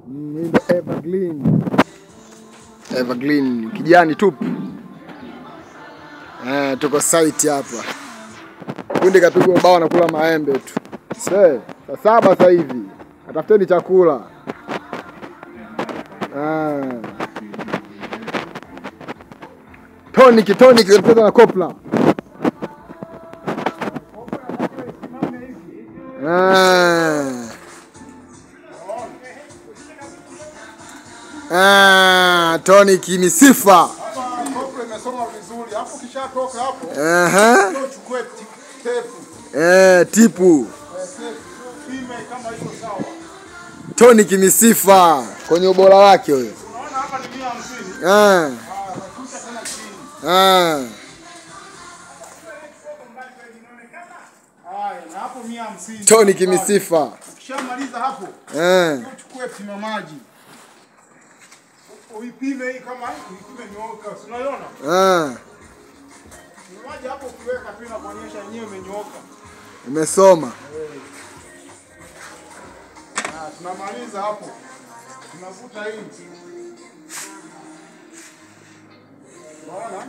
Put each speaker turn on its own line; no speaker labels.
Ni Evergreen. Evergreen kijani tupu. Tuko site hapa. Kundi kapigwa ubao na kula maembe tu. Saa 7 sasa hivi. Atafuteni chakula. Tonic kinacheza na kopla. Tonic ni sifa.
Kopla imesoma vizuri. Hapo kishatoka hapo. Chukue tepu.
Tipu.
Pime kama hizo sawa.
Tonic ni sifa kwenye ubora wake huyo.
Unaona hapa ni 150. Nakuta tena chini. Haya, na hapo 150.
Tonic ni sifa.
Ukishamaliza hapo, uchukue pima maji. Uipime hii kama ipime nyooka, unaona? Maji hapo ukiweka tu inakuonyesha yenyewe imenyooka.
Umesoma.
Tunamaliza hapo. Tunavuta hii. Unaona?